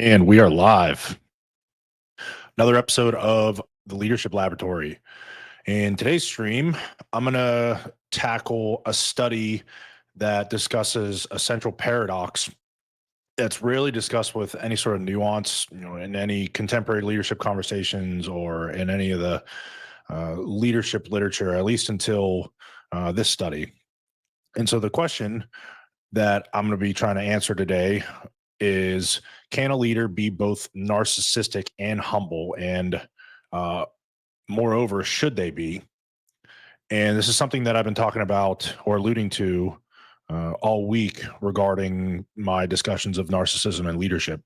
And we are live. Another episode of the Leadership Laboratory. In today's stream, I'm going to tackle a study that discusses a central paradox that's rarely discussed with any sort of nuance, in any contemporary leadership conversations or in any of the leadership literature, at least until this study. And so the question that I'm going to be trying to answer today is, can a leader be both narcissistic and humble? And uh, moreover, should they be? And this is something that I've been talking about or alluding to all week regarding my discussions of narcissism and leadership.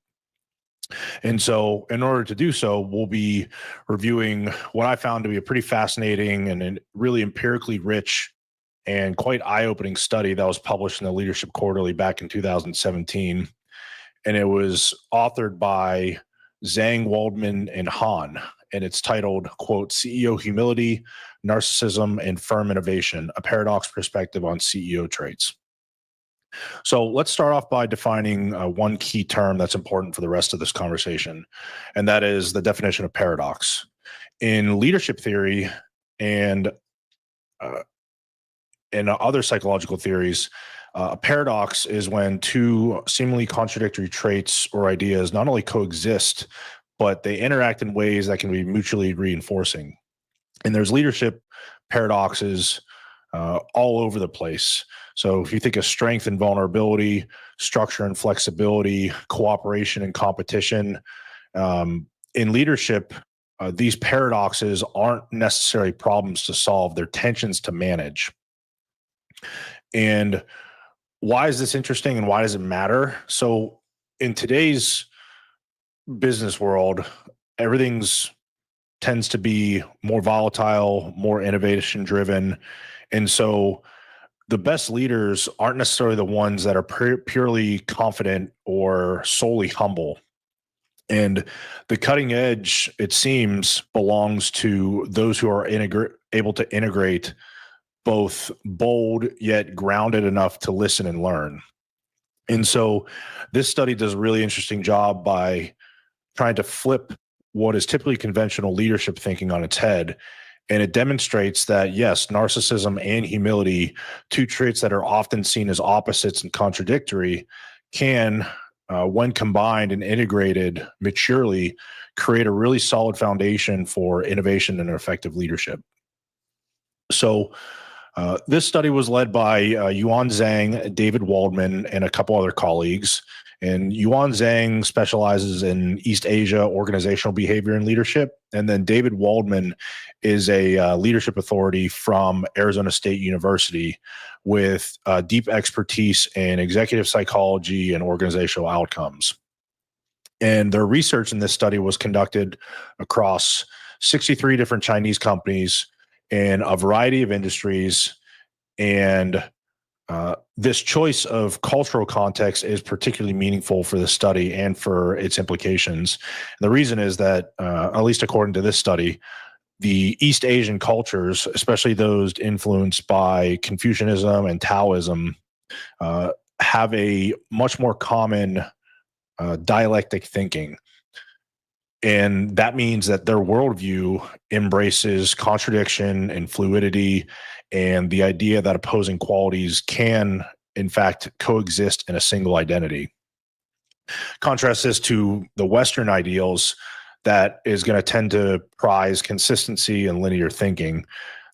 And so, in order to do so, we'll be reviewing what I found to be a pretty fascinating and really empirically rich and quite eye opening study that was published in the Leadership Quarterly back in 2017. And it was authored by Zhang, Waldman, and Han. And it's titled, quote, CEO Humility, Narcissism, and Firm Innovation, a Paradox Perspective on CEO Traits. So let's start off by defining one key term that's important for the rest of this conversation, and that is the definition of paradox. In leadership theory and in other psychological theories, a paradox is when two seemingly contradictory traits or ideas not only coexist, but they interact in ways that can be mutually reinforcing. And there's leadership paradoxes all over the place. So if you think of strength and vulnerability, structure and flexibility, cooperation and competition, in leadership, these paradoxes aren't necessarily problems to solve, they're tensions to manage. And why is this interesting and why does it matter? So in today's business world, everything's tends to be more volatile, more innovation driven. And so the best leaders aren't necessarily the ones that are purely confident or solely humble. And the cutting edge, it seems, belongs to those who are able to integrate both bold yet grounded enough to listen and learn. And so this study does a really interesting job by trying to flip what is typically conventional leadership thinking on its head. And it demonstrates that, yes, narcissism and humility, two traits that are often seen as opposites and contradictory, can, when combined and integrated maturely, create a really solid foundation for innovation and effective leadership. So, this study was led by Yuan Zhang, David Waldman, and a couple other colleagues. And Yuan Zhang specializes in East Asia organizational behavior and leadership. And then David Waldman is a leadership authority from Arizona State University with deep expertise in executive psychology and organizational outcomes. And their research in this study was conducted across 63 different Chinese companies in a variety of industries. And this choice of cultural context is particularly meaningful for the study and for its implications. And the reason is that, at least according to this study, the East Asian cultures, especially those influenced by Confucianism and Taoism, have a much more common dialectic thinking. And that means that their worldview embraces contradiction and fluidity and the idea that opposing qualities can, in fact, coexist in a single identity. Contrast this to the Western ideals that is going to tend to prize consistency and linear thinking.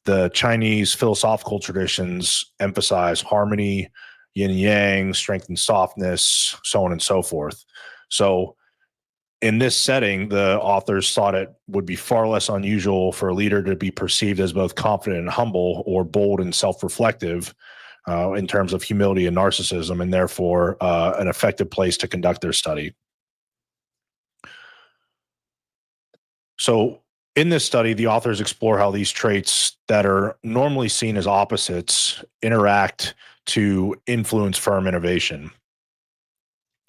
The Chinese philosophical traditions emphasize harmony, yin and yang, strength and softness, so on and so forth. So in this setting, the authors thought it would be far less unusual for a leader to be perceived as both confident and humble, or bold and self-reflective, in terms of humility and narcissism, and therefore an effective place to conduct their study. So in this study, the authors explore how these traits that are normally seen as opposites interact to influence firm innovation.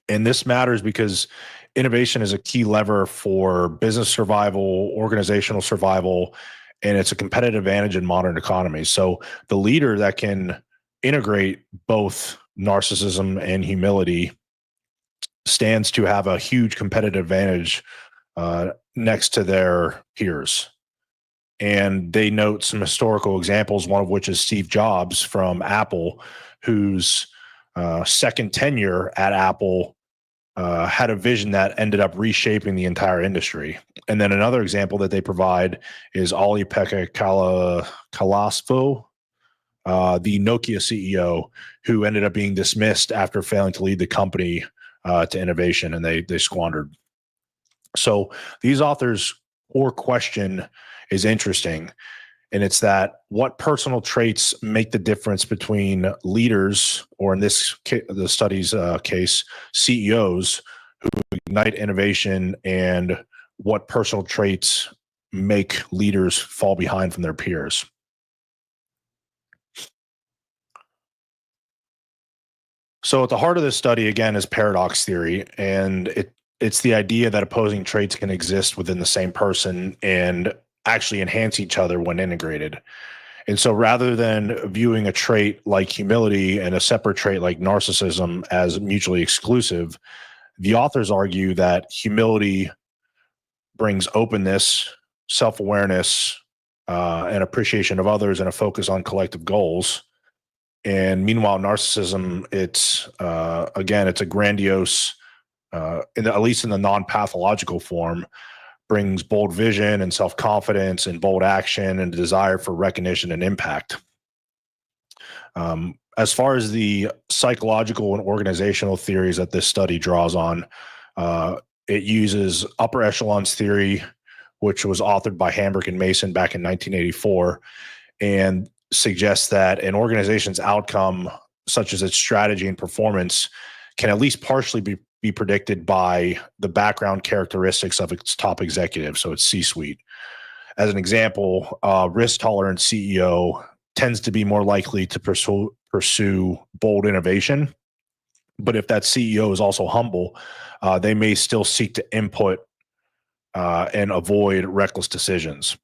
And this matters because innovation is a key lever for business survival, organizational survival, and it's a competitive advantage in modern economies. So the leader that can integrate both narcissism and humility stands to have a huge competitive advantage next to their peers. And they note some historical examples, one of which is Steve Jobs from Apple, whose second tenure at Apple had a vision that ended up reshaping the entire industry. And then another example that they provide is Olli-Pekka Kalasvo, the Nokia CEO, who ended up being dismissed after failing to lead the company to innovation, and they squandered. So these authors' core question is interesting, and it's that what personal traits make the difference between leaders, or in this the study's case, CEOs, who ignite innovation, and what personal traits make leaders fall behind from their peers. So at the heart of this study, again, is paradox theory, and it's the idea that opposing traits can exist within the same person and actually enhance each other when integrated. And so rather than viewing a trait like humility and a separate trait like narcissism as mutually exclusive, the authors argue that humility brings openness, self-awareness, and appreciation of others, and a focus on collective goals. And meanwhile, narcissism, it's again, it's a grandiose, at least in the non-pathological form, brings bold vision and self-confidence and bold action and a desire for recognition and impact. As far as the psychological and organizational theories that this study draws on, it uses upper echelons theory, which was authored by Hamburg and Mason back in 1984, and suggests that an organization's outcome, such as its strategy and performance, can at least partially be predicted by the background characteristics of its top executive, so its C-suite. As an example, risk-tolerant CEO tends to be more likely to pursue bold innovation, but if that CEO is also humble, they may still seek to input and avoid reckless decisions.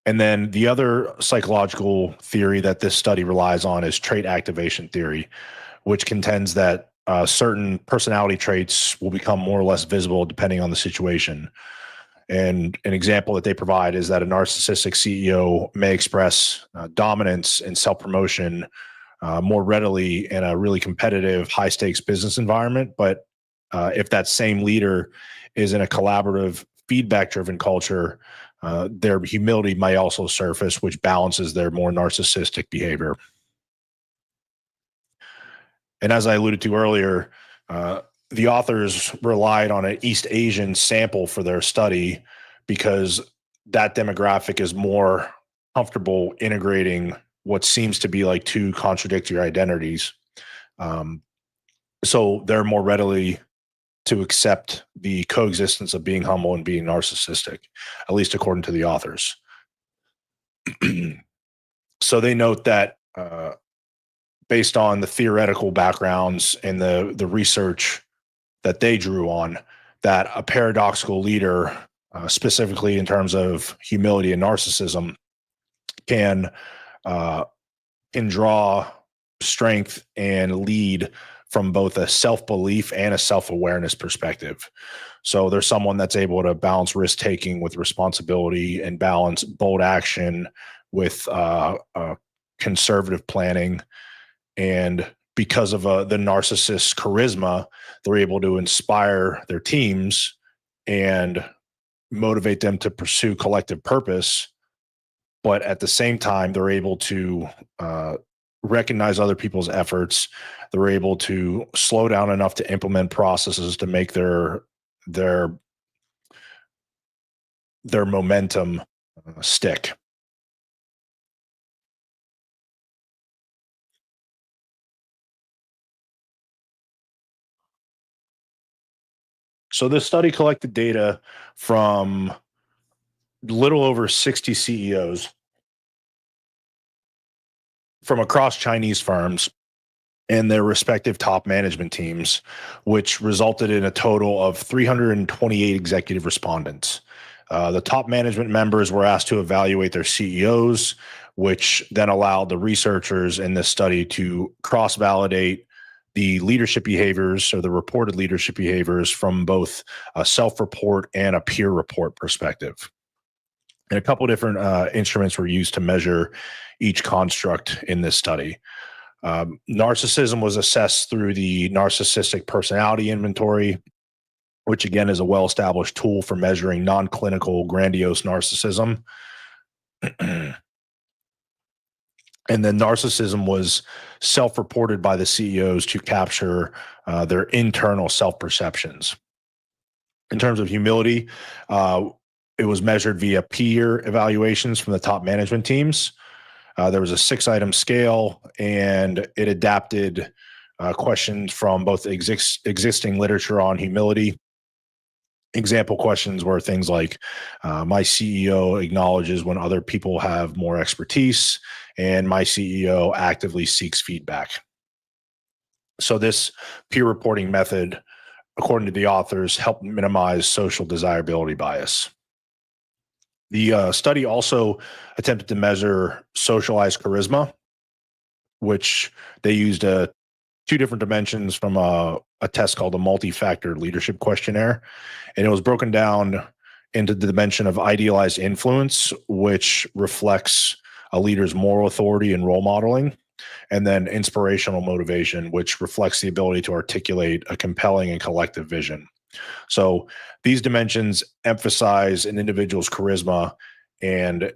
And then the other psychological theory that this study relies on is trait activation theory, which contends that certain personality traits will become more or less visible depending on the situation. And an example that they provide is that a narcissistic CEO may express dominance and self-promotion more readily in a really competitive, high-stakes business environment. But if that same leader is in a collaborative, feedback-driven culture, their humility might also surface, which balances their more narcissistic behavior. And as I alluded to earlier, the authors relied on an East Asian sample for their study because that demographic is more comfortable integrating what seems to be like two contradictory identities. So they're more readily to accept the coexistence of being humble and being narcissistic, at least according to the authors. So they note that based on the theoretical backgrounds and the research that they drew on, that a paradoxical leader, specifically in terms of humility and narcissism, can draw strength and lead from both a self-belief and a self-awareness perspective. So there's someone that's able to balance risk-taking with responsibility and balance bold action with conservative planning. And because of the narcissist's charisma, they're able to inspire their teams and motivate them to pursue collective purpose. But at the same time, they're able to recognize other people's efforts. They're able to slow down enough to implement processes to make their momentum stick. So this study collected data from a little over 60 CEOs from across Chinese firms and their respective top management teams, which resulted in a total of 328 executive respondents. The top management members were asked to evaluate their CEOs, which then allowed the researchers in this study to cross-validate the leadership behaviors or the reported leadership behaviors from both a self-report and a peer report perspective. And a couple different instruments were used to measure each construct in this study. Narcissism was assessed through the Narcissistic Personality Inventory, which again is a well-established tool for measuring non-clinical grandiose narcissism. And then narcissism was self-reported by the CEOs to capture their internal self-perceptions. In terms of humility, it was measured via peer evaluations from the top management teams. There was a 6-item scale, and it adapted questions from both existing literature on humility. Example questions were things like, my CEO acknowledges when other people have more expertise, and my CEO actively seeks feedback. So this peer reporting method, according to the authors, helped minimize social desirability bias. The study also attempted to measure socialized charisma, which they used 2 different dimensions from a test called the multi-factor leadership questionnaire. And it was broken down into the dimension of idealized influence, which reflects a leader's moral authority and role modeling, and then inspirational motivation, which reflects the ability to articulate a compelling and collective vision. So these dimensions emphasize an individual's charisma and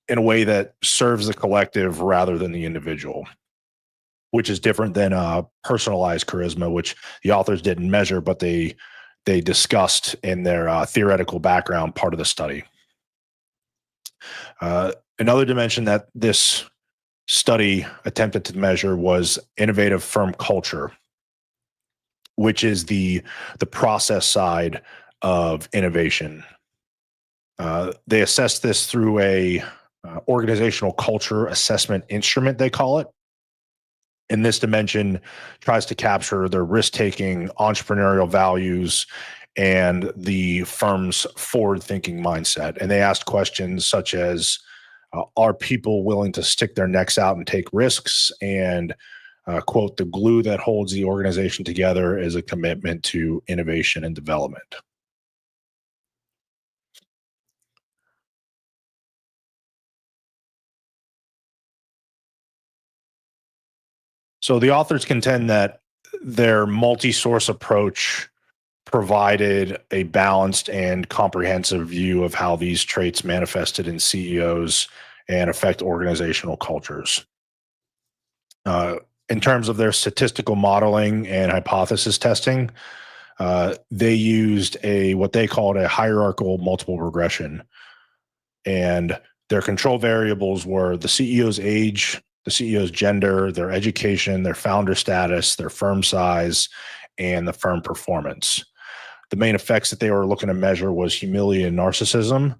in a way that serves the collective rather than the individual, which is different than personalized charisma, which the authors didn't measure, but they discussed in their theoretical background part of the study. Another dimension that this study attempted to measure was innovative firm culture, which is the process side of innovation. They assess this through a organizational culture assessment instrument, they call it. And this dimension tries to capture their risk-taking, entrepreneurial values, and the firm's forward-thinking mindset. And they asked questions such as, are people willing to stick their necks out and take risks? And quote, the glue that holds the organization together is a commitment to innovation and development. So the authors contend that their multi-source approach provided a balanced and comprehensive view of how these traits manifested in CEOs and affect organizational cultures. In terms of their statistical modeling and hypothesis testing, they used what they called a hierarchical multiple regression. And their control variables were the CEO's age, the CEO's gender, their education, their founder status, their firm size, and the firm performance. The main effects that they were looking to measure was humility and narcissism,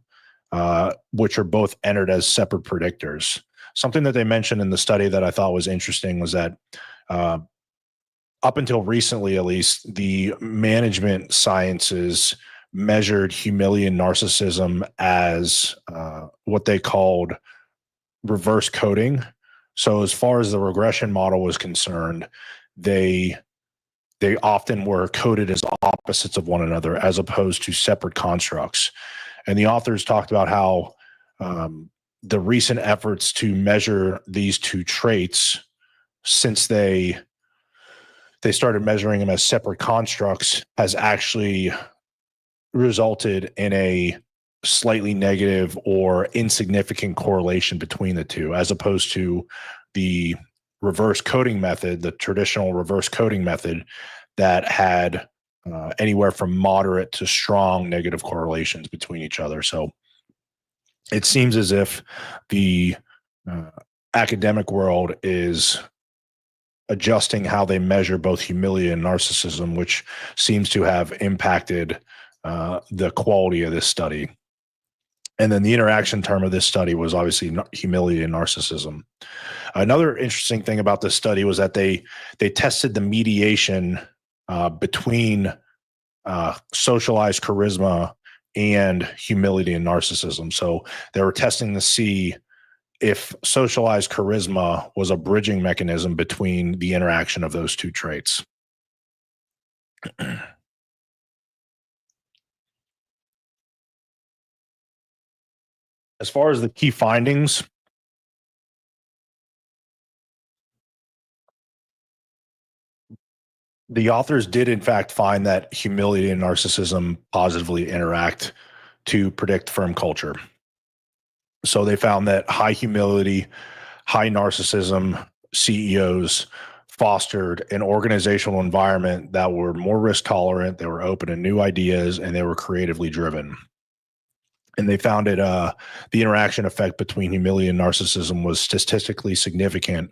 which are both entered as separate predictors. Something that they mentioned in the study that I thought was interesting was that up until recently, at least, the management sciences measured humility and narcissism as what they called reverse coding. So as far as the regression model was concerned, they often were coded as opposites of one another as opposed to separate constructs. And the authors talked about how the recent efforts to measure these 2 traits, since they started measuring them as separate constructs, has actually resulted in a slightly negative or insignificant correlation between the 2, as opposed to the reverse coding method, the traditional reverse coding method that had anywhere from moderate to strong negative correlations between each other. So it seems as if the academic world is adjusting how they measure both humility and narcissism, which seems to have impacted the quality of this study. And then the interaction term of this study was obviously humility and narcissism. Another interesting thing about this study was that they tested the mediation between socialized charisma and humility and narcissism. So they were testing to see if socialized charisma was a bridging mechanism between the interaction of those two traits. As far as the key findings, the authors did in fact find that humility and narcissism positively interact to predict firm culture. So they found that high humility, high narcissism CEOs fostered an organizational environment that were more risk tolerant, they were open to new ideas, and they were creatively driven. And they found it the interaction effect between humility and narcissism was statistically significant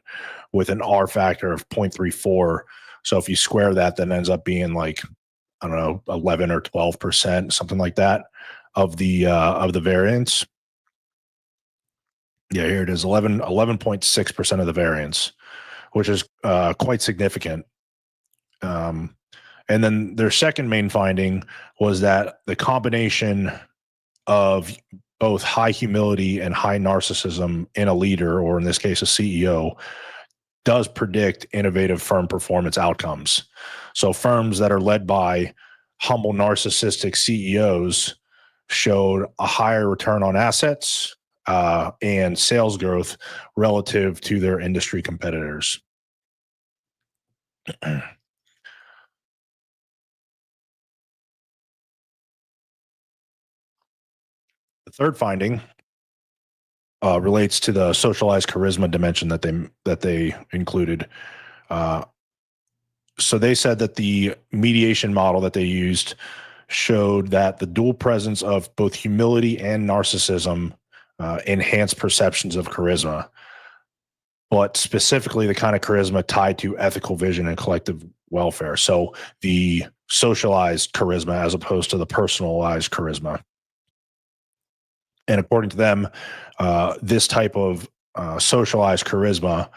with an R factor of 0.34. So if you square that, that ends up being like, I don't know, 11 or 12%, something like that of the variance. Yeah, here it is, 11.6% of the variance, which is quite significant. And then their second main finding was that the combination of both high humility and high narcissism in a leader, or in this case, a CEO, does predict innovative firm performance outcomes. So firms that are led by humble narcissistic CEOs showed a higher return on assets and sales growth relative to their industry competitors. The third finding relates to the socialized charisma dimension that they included. So they said that the mediation model that they used showed that the dual presence of both humility and narcissism enhanced perceptions of charisma, but specifically the kind of charisma tied to ethical vision and collective welfare. So the socialized charisma as opposed to the personalized charisma. And according to them, this type of socialized charisma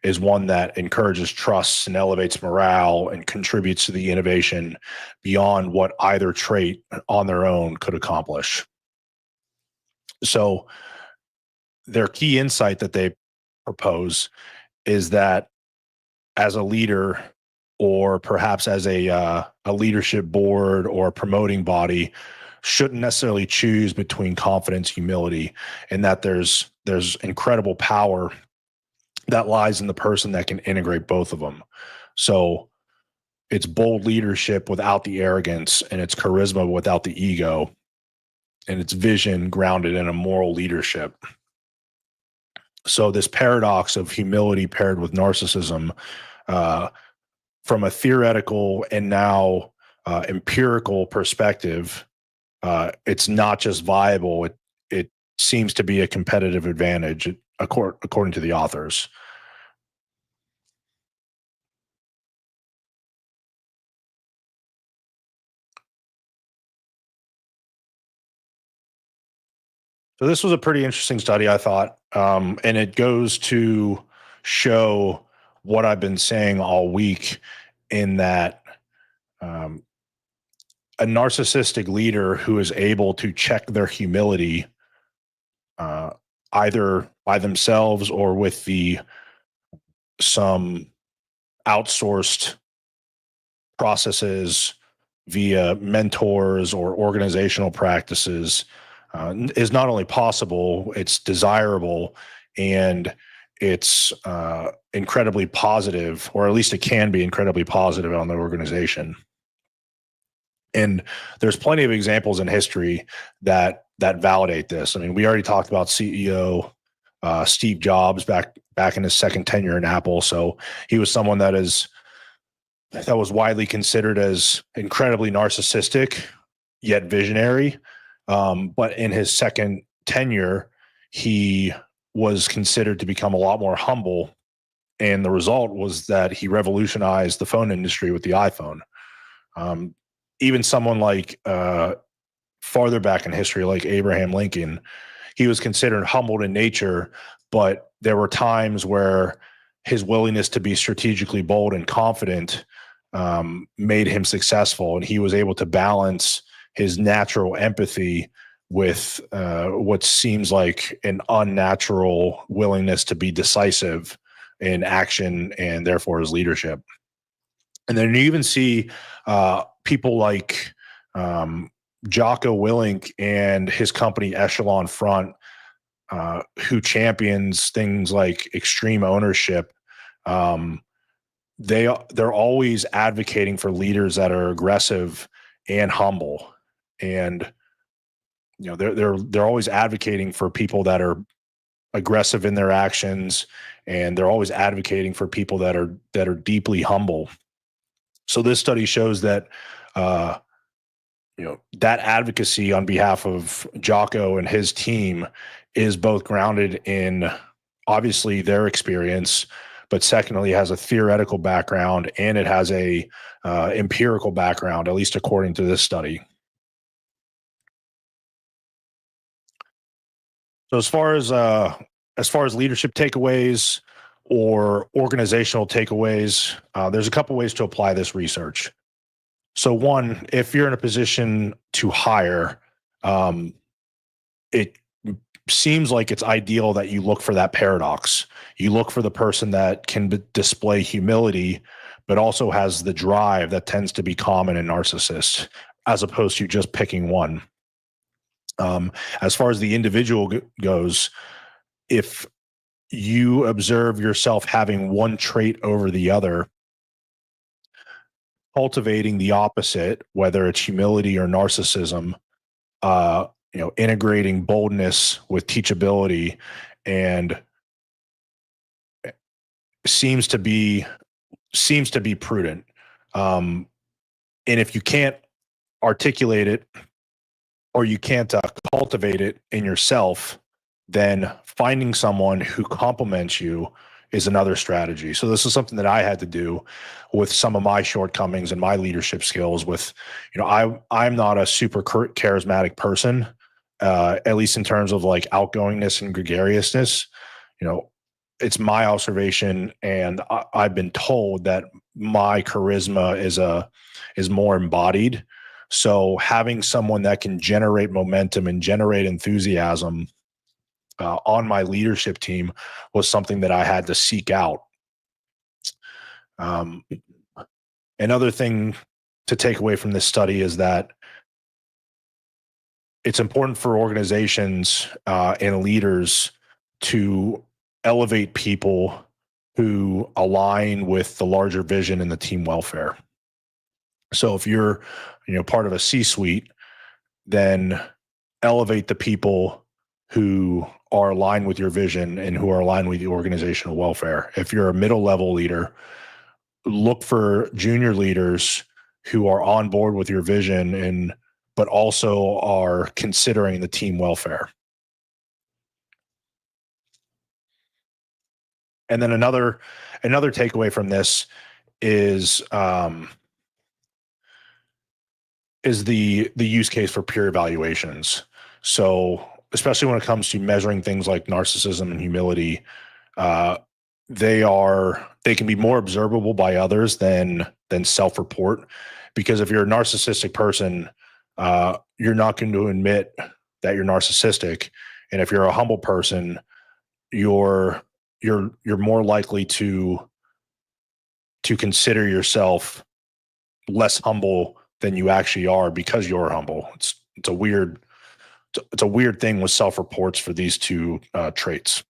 is one that encourages trust and elevates morale and contributes to the innovation beyond what either trait on their own could accomplish. So their key insight that they propose is that as a leader, or perhaps as a leadership board or a promoting body, shouldn't necessarily choose between confidence, humility, and that there's incredible power that lies in the person that can integrate both of them. So it's bold leadership without the arrogance, and it's charisma without the ego, and it's vision grounded in a moral leadership. So this paradox of humility paired with narcissism, from a theoretical and now empirical perspective, it's not just viable, it seems to be a competitive advantage according to the authors. So this was a pretty interesting study, I thought, and it goes to show what I've been saying all week, in that um, a narcissistic leader who is able to check their humility, uh, either by themselves or with some outsourced processes via mentors or organizational practices, is not only possible, it's desirable, and it's incredibly positive, or at least it can be incredibly positive on the organization. And there's plenty of examples in history that validate this. I mean, we already talked about CEO Steve Jobs back in his second tenure in Apple. So he was someone that was widely considered as incredibly narcissistic yet visionary. But in his second tenure, he was considered to become a lot more humble. And the result was that he revolutionized the phone industry with the iPhone. Even someone like farther back in history, like Abraham Lincoln, he was considered humbled in nature, but there were times where his willingness to be strategically bold and confident made him successful. And he was able to balance his natural empathy with what seems like an unnatural willingness to be decisive in action and therefore as leadership. And then you even see people like Jocko Willink and his company Echelon Front, who champions things like extreme ownership. They're always advocating for leaders that are aggressive and humble, and they're always advocating for people that are aggressive in their actions, and they're always advocating for people that are deeply humble. So this study shows that that advocacy on behalf of Jocko and his team is both grounded in obviously their experience, but secondly has a theoretical background and it has a empirical background, at least according to this study. So as far as leadership takeaways or organizational takeaways, there's a couple ways to apply this research. So one, if you're in a position to hire, it seems like it's ideal that you look for that paradox. You look for the person that can display humility, but also has the drive that tends to be common in narcissists, as opposed to just picking one. As far as the individual goes, if you observe yourself having one trait over the other, cultivating the opposite, whether it's humility or narcissism, integrating boldness with teachability, and seems to be prudent. And if you can't articulate it or you can't cultivate it in yourself, then finding someone who complements you is another strategy. So this is something that I had to do with some of my shortcomings and my leadership skills with, I'm not a super charismatic person, at least in terms of like outgoingness and gregariousness. It's my observation, and I've been told that my charisma is more embodied. So having someone that can generate momentum and generate enthusiasm on my leadership team was something that I had to seek out. Another thing to take away from this study is that it's important for organizations and leaders to elevate people who align with the larger vision and the team welfare. So if you're, part of a C-suite, then elevate the people who are aligned with your vision and who are aligned with the organizational welfare. If you're a middle level leader, look for junior leaders who are on board with your vision but also are considering the team welfare. And then another takeaway from this is the use case for peer evaluations. So especially when it comes to measuring things like narcissism and humility, they can be more observable by others than self-report. Because if you're a narcissistic person, you're not going to admit that you're narcissistic, and if you're a humble person, you're more likely to consider yourself less humble than you actually are because you're humble. It's a weird thing with self-reports for these two traits.